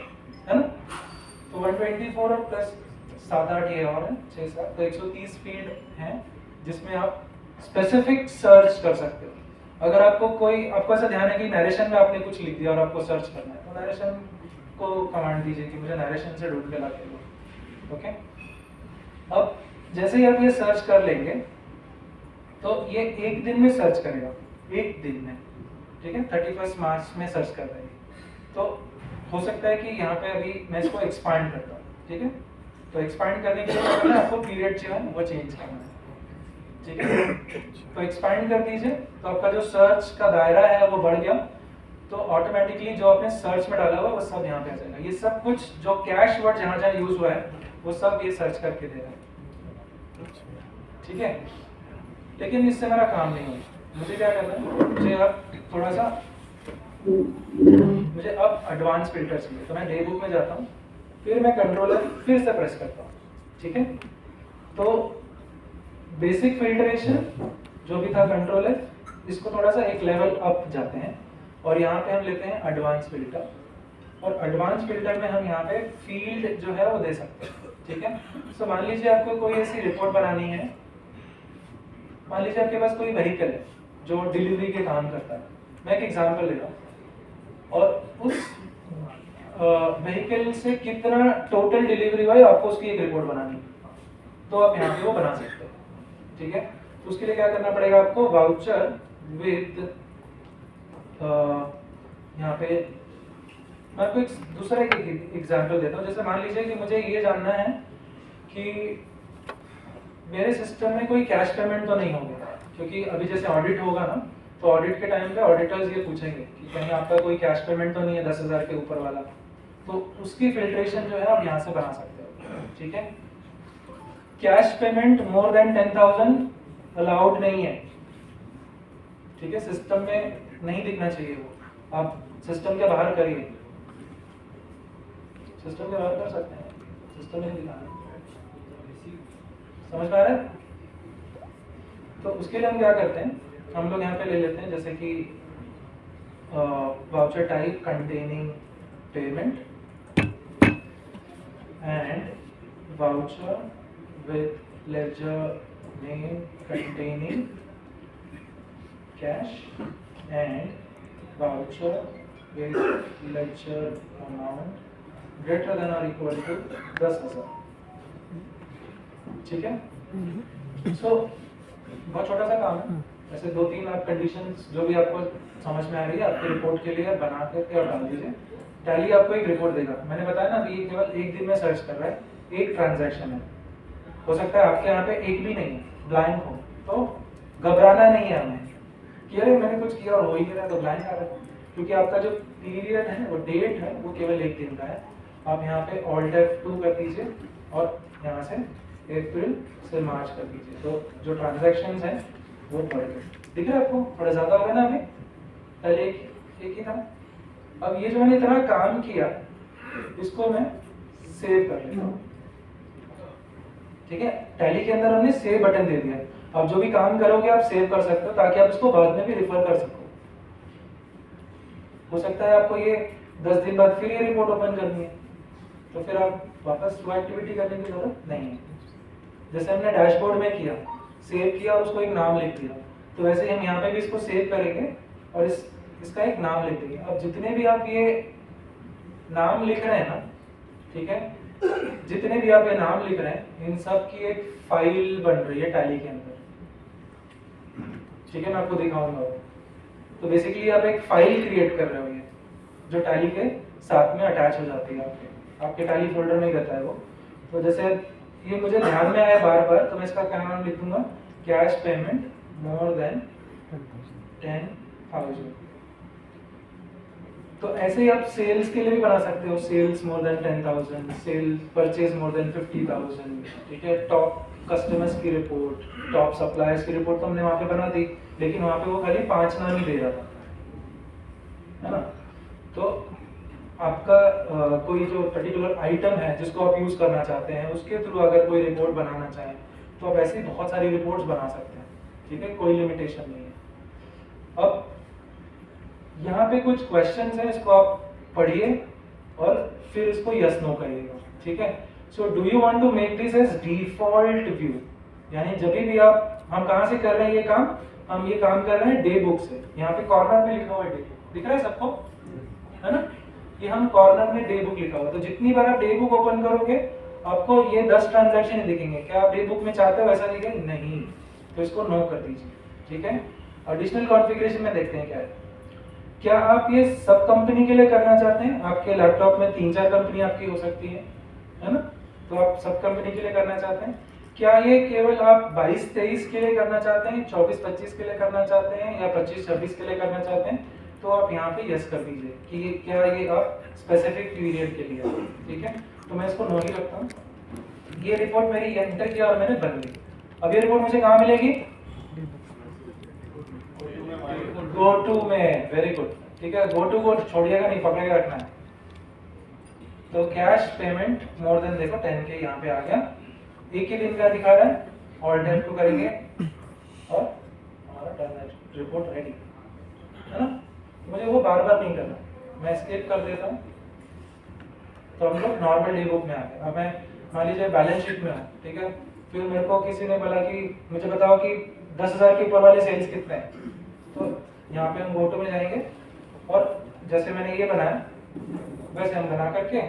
है ना। तो 124 और प्लस 7-8 ये और है 6-7, तो 130 फील्ड हैं जिसमें आप स्पेसिफिक सर्च कर सकते हो। अगर आपको कोई, आपको ऐसा ध्यान है कि नरेशन में आपने कुछ लिख दिया और आपको सर्च करना है, तो नरेशन को कमांड दीजिए कि मुझे नरेशन से ढूंढ के ला के दो, ओके। अब जैसे ही आप ये सर्च कर लेंगे तो ये एक दिन में सर्च करेगा, एक दिन में, ठीक है। 31 मार्च में सर्च कर रहे हैं, तो हो सकता है कि यहाँ पे अभी मैं इसको एक्सपांड करता हूँ, ठीक है। तो एक्सपांड करने के लिए क्या करना है, आपको पीरियड जो है वो चेंज करना है, ठीक है। तो एक्सपांड कर दीजिए, तो आपका जो सर्च का दायरा है वो बढ़ गया, तो ऑटोमेटिकली जो आपने सर्च में डाला हुआ वो सब यहाँ पे आ जाएगा। ये सब कुछ जो कैश वर्ड जहाँ जहाँ यूज हुआ है वो सब ये सर्च करके दे रहा है, ठीक है। लेकिन इससे मेरा काम नहीं होगा, मुझे क्या करना है, मुझे अब थोड़ा सा, मुझे अब एडवांस फिल्टर चाहिए। तो मैं डे बुक में जाता हूँ, फिर मैं कंट्रोलर फिर से प्रेस करता हूँ, ठीक है। तो बेसिक फिल्ट्रेशन जो भी था कंट्रोलर, इसको थोड़ा सा एक लेवल अप जाते हैं और यहाँ पे हम लेते हैं एडवांस फिल्टर, और एडवांस फिल्टर में हम यहाँ पे फील्ड जो है वो दे सकते हैं, ठीक है। तो मान लीजिए आपको कोई ऐसी रिपोर्ट बनानी है, मान लीजिए आपके पास कोई व्हीकल है जो डिलीवरी के काम करता है, मैं एक एग्जांपल ले रहा हूँ, और उस व्हीकल से कितना टोटल डिलीवरी हुआ है आपको उसकी एक रिपोर्ट बनानी है, तो आप यहाँ पे वो बना सकते हो, ठीक है। तो उसके लिए क्या करना पड़ेगा आपको, वाउचर विद, यहाँ पे मैं आपको एक दूसरा एग्जांपल देता हूँ। जैसे मान लीजिए कि मुझे ये जानना है कि मेरे सिस्टम में कोई कैश पेमेंट तो नहीं होगा, क्योंकि अभी जैसे ऑडिट होगा ना, तो ऑडिट के टाइम पे ऑडिटर्स ये पूछेंगे कि कहीं आपका कोई कैश पेमेंट तो नहीं है 10,000 के ऊपर वाला, तो उसकी फिल्ट्रेशन जो है आप यहाँ से बना सकते हो, ठीक है। कैश पेमेंट मोर देन 10,000 अलाउड नहीं है, ठीक है, सिस्टम में नहीं दिखना चाहिए वो, आप सिस्टम के बाहर करिए, सिस्टम के बाहर कर सकते हैं, सिस्टम में नहीं दिखाना, समझ में आ रहा है। तो उसके लिए हम क्या करते हैं, हम लोग यहाँ पे ले लेते हैं जैसे कि voucher type containing payment and voucher with ledger name containing cash and voucher with ledger amount greater than और इक्वल टू 10,000, ठीक है। सो बहुत छोटा सा काम है, ऐसे 2-3 आप कंडीशंस जो भी आपको समझ में आ रही है आपकी रिपोर्ट के लिए बना करके और डाल दीजिए। टैली आपको एक रिपोर्ट देगा, मैंने बताया ना अभी केवल एक दिन में सर्च कर रहा है, एक ट्रांजैक्शन है, हो सकता है आपके यहाँ पे एक भी नहीं है, ब्लैंक हो, तो घबराना नहीं है हमें कि अरे मैंने कुछ किया और हो ही नहीं रहा, तो ब्लैंक आ रहा है, क्योंकि आपका जो पीरियड है वो डेट है वो केवल एक दिन का है। आप यहाँ पे ऑल्ट F2 कर दीजिए और यहाँ से अप्रैल से मार्च कर दीजिए, तो जो ट्रांजैक्शंस हैं वो बढ़ गए, दिख रहा है आपको, थोड़ा ज़्यादा होगा ना, अभी पहले एक ही था। अब ये जो मैंने इतना काम किया इसको मैं सेव कर लेता हूँ, ठीक है। टैली के अंदर हमने सेव बटन दे दिया, अब जो भी काम करोगे आप सेव कर सकते हो ताकि आप इसको बाद में भी रिफर कर सको। हो सकता है आपको ये 10 दिन बाद फिर ये रिपोर्ट ओपन करनी है, तो फिर आप वापस वो एक्टिविटी करने की जरूरत नहीं है। जैसे हमने डैशबोर्ड में किया, सेव किया और उसको एक नाम लिख दिया, तो वैसे ही हम यहाँ पे भी इसको सेव करेंगे और इसका एक नाम लिख देंगे। अब जितने भी आप ये नाम लिख रहे हैं ना, ठीक है, जितने भी आप ये नाम लिख रहे हैं इन सब की एक फाइल बन रही है टैली के अंदर, ठीक है, मैं आपको दिखाऊंगा। तो बेसिकली आप एक फाइल क्रिएट कर रहे हो ये, जो टैली के साथ में अटैच हो जाती है, आपके टैली फोल्डर में ही रहता है वो। तो जैसे ये मुझे ध्यान में आया बार बार, तो मैं इसका क्या नाम लिखूंगा, कैश पेमेंट मोर देन 10,000, तो ऐसे ही आप सेल्स के लिए भी बना सकते हो, sales more than 10,000, sale purchase more than 50,000, ठीक है। टॉप कस्टमर्स की रिपोर्ट, टॉप सप्लायर्स की रिपोर्ट तो हमने वहाँ पे बना दी, लेकिन वहाँ पे वो खाली 5 नाम ही दे रहा था, है ना। तो आपका कोई जो पर्टिकुलर आइटम है जिसको आप यूज़ करना चाहते हैं, उसके थ्रू अगर कोई रिपोर्ट बनाना चाहें तो आप ऐसे ही बहुत सारी रिपोर्ट्स बना सकते हैं, ठीक है, कोई लिमिटेशन नहीं है। अब यहाँ पे कुछ क्वेश्चंस हैं, इसको आप पढ़िए और फिर इसको यस नो करिएगा, ठीक है। So do you want to make this as default view, यानी जब भी आप, हम कहाँ से कर रहे हैं ये काम, हम ये काम कर रहे हैं डे बुक से। यहाँ पे कॉर्नर में लिखा हुआ है डे बुक, दिख रहा है सबको, है ना। ये हम कॉर्नर में डे बुक लिखा हुआ है, तो जितनी बार आप डे बुक ओपन करोगे आपको ये 10 ट्रांजैक्शन दिखेंगे। क्या आप डे बुक में चाहते हो वैसा दिखे? नहीं, तो इसको नो कर दीजिए, ठीक है। एडिशनल कॉन्फ़िगरेशन में देखते हैं क्या है। क्या आप ये सब कंपनी के लिए करना चाहते हैं? आपके लैपटॉप में 3-4 कंपनी आपकी हो सकती है ना, तो आप सब कंपनी के लिए करना चाहते हैं। क्या ये केवल आप 22-23 के लिए करना चाहते हैं, 24-25 के लिए करना चाहते हैं, या 25-26 के लिए करना चाहते हैं? तो आप यहाँ पे यस कर दीजिए कि क्या ये आप स्पेसिफिक पीरियड के लिए, ठीक है। तो मैं इसको नो ही रखता हूँ। ये रिपोर्ट मेरी एंटर किया और मैंने बन ली। अब ये रिपोर्ट मुझे कहाँ मिलेगी? गो टू में, वेरी गुड, ठीक है। गो टू को छोड़िएगा नहीं, पकड़ के रखना है। तो कैश पेमेंट मोर देन, देखो 10K यहाँ पे आ गया, एक ही दिन का दिखा रहा है, और डेट को करेंगे और हमारा डन रिपोर्ट रेडी, है ना। मुझे वो बार बार नहीं करना, मैं स्किप कर देता हूँ। तो हम लोग नॉर्मल डे बुक में आ गए। अब मैं मान लीजिए बैलेंस शीट में हूँ, ठीक है। फिर मेरे को किसी ने बोला कि मुझे बताओ कि 10,000 के ऊपर वाले सेल्स कितने हैं, तो यहाँ पे हम गोटो में जाएंगे और जैसे मैंने ये बनाया वैसे हम बना करके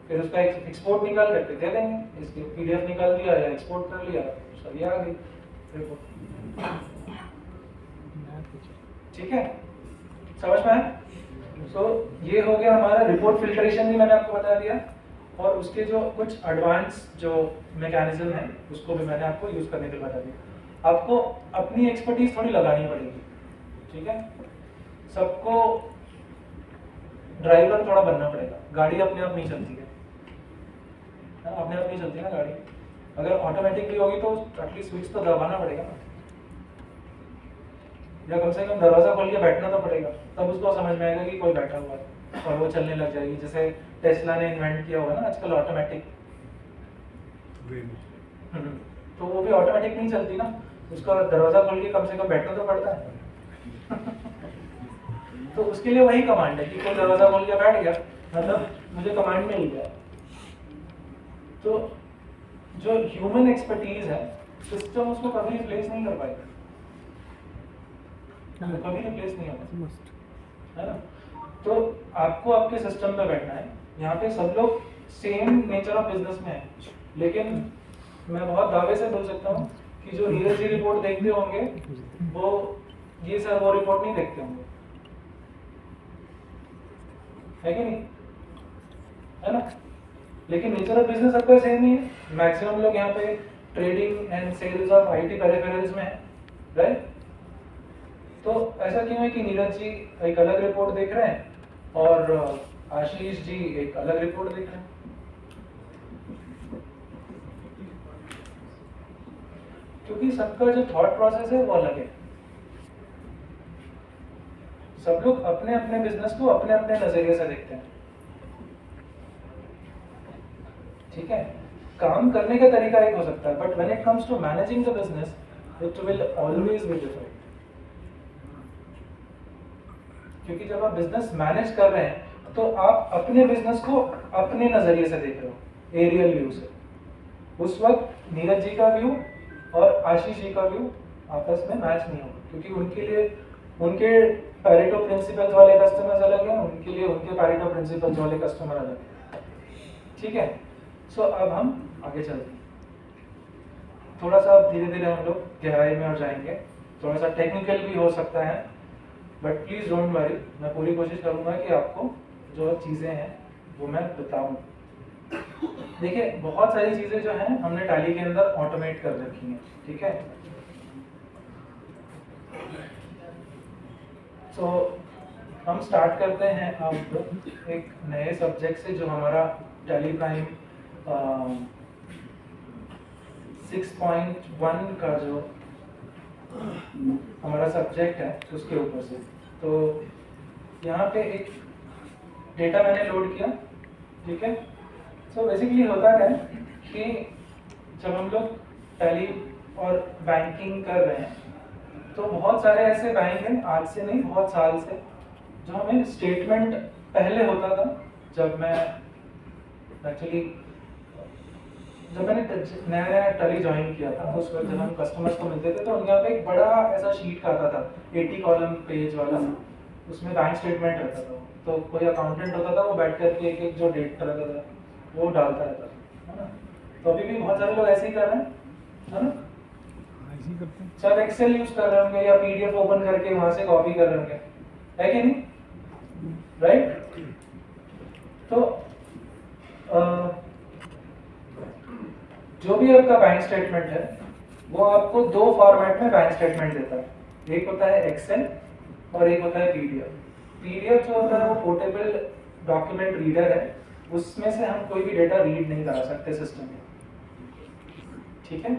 फिर उसका एक्सपोर्ट निकाल करके दे देंगे। इसकी PDF निकाल दिया या एक्सपोर्ट कर लिया, सब ये आ गई रिपोर्ट, ठीक है। समझ में आया? तो ये हो गया हमारा रिपोर्ट फिल्ट्रेशन, भी मैंने आपको बता दिया, और उसके जो कुछ एडवांस जो मैकेनिज्म है उसको भी मैंने आपको यूज करने के लिए बता दिया। आपको अपनी एक्सपर्टीज थोड़ी लगानी पड़ेगी, ठीक है। सबको ड्राइवर थोड़ा बनना पड़ेगा, गाड़ी अपने आप नहीं चलती है, अपने आप नहीं चलती ना गाड़ी। अगर ऑटोमेटिक भी होगी तो एटलीस्ट स्विच तो दबाना पड़ेगा ना, या कम से कम दरवाजा खोल के बैठना तो पड़ेगा, तब उसको समझ में आएगा कि कोई बैठा हुआ है और वो चलने लग जाएगी। जैसे टेस्ला ने इन्वेंट किया हुआ ना आजकल ऑटोमेटिक, तो वो भी ऑटोमेटिक नहीं चलती ना, उसका दरवाजा खोल के कम से कम बैठना तो पड़ता है। तो उसके लिए वही कमांड है कि कोई दरवाजा खोल के बैठ गया, मतलब मुझे कमांड मिल गया। तो जो ह्यूमन एक्सपर्टीज है, सिस्टम उसको कभी रिप्लेस नहीं कर पाएगा, कभी रिप्लेस नहीं होगा, है ना। तो आपको आपके सिस्टम में बैठना है। यहाँ पे सब लोग सेम नेचर ऑफ बिजनेस में है, लेकिन मैं बहुत दावे से बोल सकता हूँ कि जो नीरज जी रिपोर्ट देखते होंगे वो ये सर वो रिपोर्ट नहीं देखते होंगे, है कि नहीं, है ना। लेकिन नेचर ऑफ बिजनेस सबका सेम ही है। मैक्सिमम लोग यहाँ पे trading and sales of IT peripherals में है, राइट। तो ऐसा क्यों है कि नीरज जी एक अलग रिपोर्ट देख रहे हैं और आशीष जी एक अलग रिपोर्ट देख रहे हैं? क्योंकि सबका जो थॉट प्रोसेस है वो अलग है। सब लोग अपने अपने बिजनेस को अपने अपने नजरिए से देखते हैं, ठीक है। काम करने का तरीका एक हो सकता है, but when it comes to managing the business it will always be different. क्योंकि जब आप बिजनेस मैनेज कर रहे हैं तो आप अपने बिजनेस को अपने नजरिए से देख रहे हो, एरियल व्यू से। उस वक्त नीरज जी का व्यू और आशीष जी का व्यू आपस में मैच नहीं होगा, क्योंकि उनके लिए उनके पैरेटो प्रिंसिपल्स वाले कस्टमर्स अलग हैं, उनके लिए उनके पैरेटो प्रिंसिपल्स वाले कस्टमर अलग हैं, ठीक है। सो अब हम आगे चलते हैं, थोड़ा सा धीरे धीरे हम लोग गहराई में हो जाएंगे, थोड़ा सा टेक्निकल भी हो सकता है, बट प्लीज डोंट वरी, मैं पूरी कोशिश करूंगा कि आपको जो चीज़ें हैं वो मैं बताऊं। देखिए बहुत सारी चीज़ें जो हैं हमने टैली के अंदर ऑटोमेट कर रखी हैं, ठीक है। तो हम स्टार्ट करते हैं अब एक नए सब्जेक्ट से जो हमारा टैली प्राइम 6.1 का जो हमारा सब्जेक्ट है उसके ऊपर से। तो यहाँ पे एक डेटा मैंने लोड किया, ठीक है। सो बेसिकली होता क्या है कि जब हम लोग टैली और बैंकिंग कर रहे हैं तो बहुत सारे ऐसे बैंक हैं, आज से नहीं बहुत साल से, जो हमें स्टेटमेंट पहले होता था। जब मैं एक्चुअली जब मैंने नया नया टैली ज्वाइन किया था उस वक्त जब हम कस्टमर्स को मिलते थे तो उनके यहाँ पे एक बड़ा ऐसा शीट आता था 80 कॉलम पेज वाला, उसमें बैंक स्टेटमेंट रहता था। तो कोई अकाउंटेंट होता था, वो बैठ करके एक एक जो डेट रहता था वो डालता रहता था, है ना। तो अभी भी बहुत सारे लोग ऐसे ही कर रहे हैं, है ना। ऐसे ही करते हैं। शायद एक्सेल यूज कर रहे होंगे या पीडीएफ ओपन करके वहां से कॉपी कर रहे होंगे, है कि नहीं, राइट। तो जो भी आपका बैंक स्टेटमेंट है वो आपको दो फॉर्मेट में बैंक स्टेटमेंट देता है। एक होता है एक्सेल और एक होता है पीडीएफ। पीडीएफ जो होता है वो पोर्टेबल डॉक्यूमेंट रीडर है, उसमें से हम कोई भी डेटा रीड नहीं करा सकते सिस्टम में, ठीक है।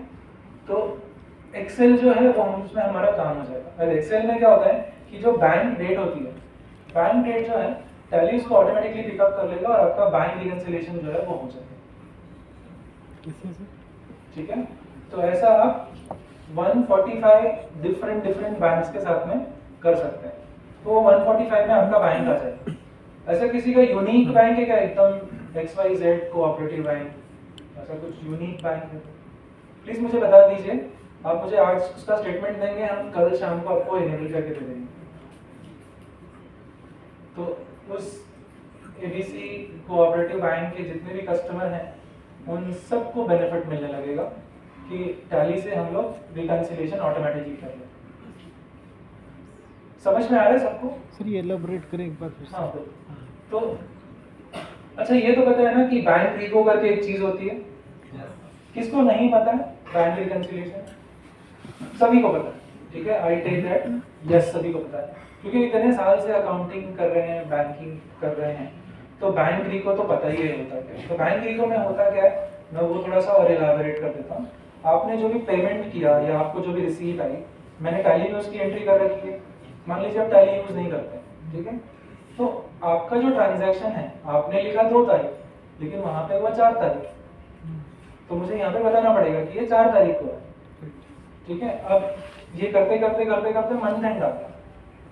तो एक्सेल जो है वो उसमें हमारा काम हो जाएगा। अब एक्सेल में क्या होता है कि जो बैंक डेट होती है, बैंक डेट जो है टैली उसको ऑटोमेटिकली पिकअप कर लेगा और आपका बैंक रिकंसिलिएशन जो है वो हो जाएगा, ठीक है। तो ऐसा आप 145 डिफरेंट बैंक्स के साथ में कर सकते हैं। तो 145 में आपका बैंक आ जाएगा। ऐसा किसी का यूनिक बैंक है क्या, एकदम XYZ कोऑपरेटिव बैंक, ऐसा कुछ यूनिक बैंक है प्लीज मुझे बता दीजिए। आप मुझे आज उसका स्टेटमेंट देंगे, हम कल शाम को आपको इनेबल करके दे देंगे। तो उस ABC कोऑपरेटिव बैंक के जितने भी कस्टमर हैं उन सबको बेनिफिट मिलने लगेगा कि टैली से हम लोग रिकंसिलिएशन ऑटोमेटिकली कर लें। समझ में आ रहा है सबको? सर ये एलाबोरेट करें एक बार फिर से। हाँ तो अच्छा ये तो पता है ना कि बैंक रिको करके एक चीज होती है, किसको नहीं पता है बैंक रिकंसिलिएशन? सभी को पता है, ठीक है। आई टेक दैट, यस सभी को पता है, क्योंकि इतने साल से अकाउंटिंग कर रहे हैं, बैंकिंग कर रहे हैं, तो बैंक रिको तो पता ही है होता क्या है। तो बैंक रिको में होता क्या है, मैं वो थोड़ा सा और एलाबोरेट कर देता हूँ। आपने जो भी पेमेंट किया या आपको जो भी रिसीट आई, मैंने टैली में उसकी एंट्री कर रखी है। मान लीजिए आप टैली यूज नहीं करते, ठीक है। तो आपका जो ट्रांजैक्शन है आपने लिखा 2 तारीख, लेकिन वहां पे हुआ 4 तारीख, तो मुझे यहाँ पे बताना पड़ेगा कि ये 4 तारीख को है, ठीक है। अब ये करते करते करते करते मंथ एंड आता है।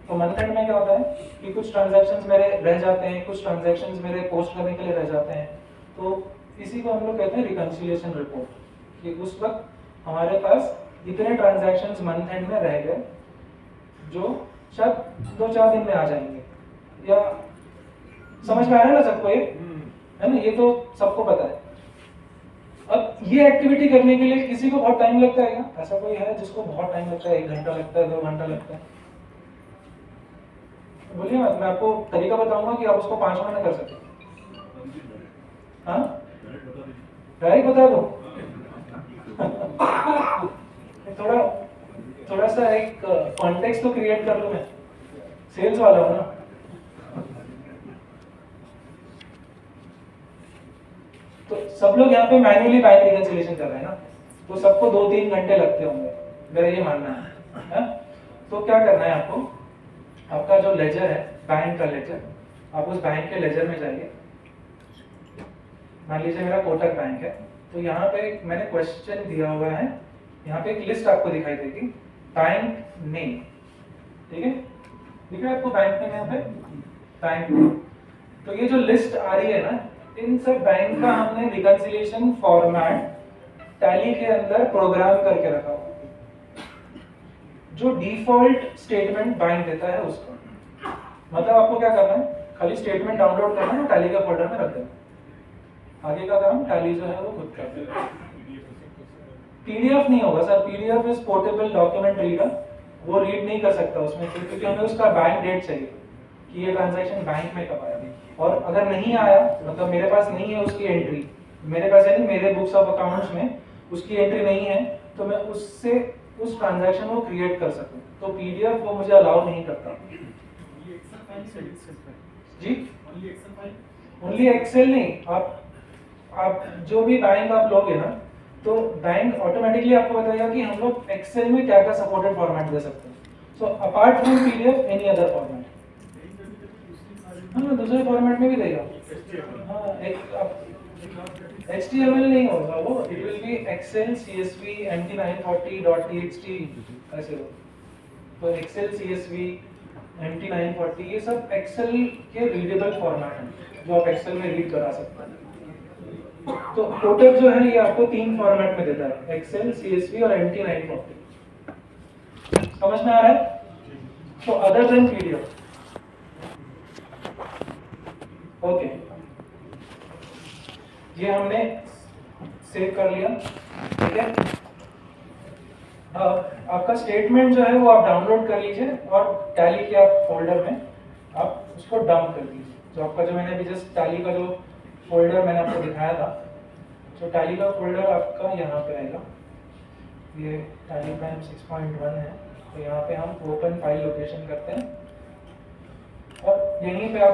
तो मंथ एंड में क्या होता है कि कुछ ट्रांजैक्शंस मेरे रह जाते हैं, कुछ ट्रांजैक्शंस मेरे पोस्ट करने के लिए रह जाते हैं। तो इसी को हम लोग कहते हैं रिकंसिलिएशन रिपोर्ट, कि उस वक्त हमारे पास इतने ट्रांजैक्शंस मंथ एंड में रह गए जो शायद 2-4 दिन में आ जाएंगे। या समझ में आ रहा है ना सबको, ये है ना, ये तो सबको पता है। अब ये एक्टिविटी करने के लिए किसी को बहुत टाइम लगता है क्या? ऐसा कोई है जिसको बहुत टाइम लगता है? 1 घंटा लगता है, 2 घंटा लगता है? बोलिए मत, मैं आपको तरीका बताऊंगा कि आप उसको 5 मिनट में कर सकते। हाँ डायरेक्ट बता दो। थोड़ा सा एक कॉन्टेक्स्ट तो क्रिएट कर लूं, मैं सेल्स वाला हूं ना। तो सब लोग यहाँ पे मैन्युअली बैंक रिकंसिलिएशन कर रहे हैं ना, तो सबको 2-3 घंटे लगते होंगे, मेरा ये मानना है। तो क्या करना है आपको, आपका जो लेजर है बैंक का लेजर, आप उस बैंक के लेजर में जाइए। मान लीजिए मेरा कोटक बैंक है, तो यहाँ पे मैंने क्वेश्चन दिया हुआ है, यहाँ पे एक लिस्ट आपको दिखाई देगी, बैंक नेम, ठीक है। दिख रहा है आपको बैंक नेम यहाँ पे, बैंक नेम। तो ये जो लिस्ट आ रही है ना, इन सब बैंक का हमने रिकंसिलिएशन फॉर्मेट टैली के अंदर प्रोग्राम करके रखा हुआ, जो डिफॉल्ट स्टेटमेंट बैंक देता है उसको। मतलब आपको क्या करना है, खाली स्टेटमेंट डाउनलोड करना है, टैली का फोल्डर में रख देना, आगे का काम टैली जो है वो खुद कर देगा। पीडीएफ नहीं होगा sir, PDF is portable document reader, वो रीड नहीं कर सकता उसमें, क्योंकि हमें उसका बैंक डेट चाहिए कि ये ट्रांजैक्शन बैंक में कब आया। और अगर नहीं आया, मतलब मेरे पास नहीं है उसकी एंट्री, मेरे पास यानी मेरे बुक्स ऑफ अकाउंट्स में उसकी एंट्री नहीं है, तो मैं उससे उस ट्रांजैक्शन को क्रिएट कर सकूं, तो पीडीएफ वो मुझे अलाउ नहीं करता। जी ओनली एक्सेल नहीं, आप जो भी बैंक आप लोगे ना, तो बैंक ऑटोमेटिकली आपको बताएगा कि हम लोग एक्सेल में क्या क्या सपोर्टेड फॉर्मेट दे सकते हैं। So apart from PDF any other format, हाँ दूसरे फॉर्मेट में भी देगा। हाँ एक HTML नहीं होगा वो, it will be Excel CSV MT940.txt ऐसे हो। तो एक्सेल CSV MT940 ये सब एक्सेल के रीडेबल फॉर्मेट हैं जो आप एक्सेल में रीड करा सकते हैं। तो टोटल जो है ये आपको 3 फॉर्मेट में देता है, एक्सेल CSV और MT940। समझ में आ रहा है? तो अदर देन पीडीएफ, ओके ये हमने सेव कर लिया, ठीक है। आपका स्टेटमेंट जो है वो आप डाउनलोड कर लीजिए और टैली के आप फोल्डर में आप उसको डंप कर दीजिए। जो आपका जो मैंने अभी जस्ट टैली का जो फोल्डर मैंने आपको दिखाया था, जो टैली का फोल्डर आपका यहाँ पे आएगा, ये टैली प्राइम 6.1 है। तो यहाँ पे हम ओपन फाइल लोकेशन करते हैं और यहीं पे आप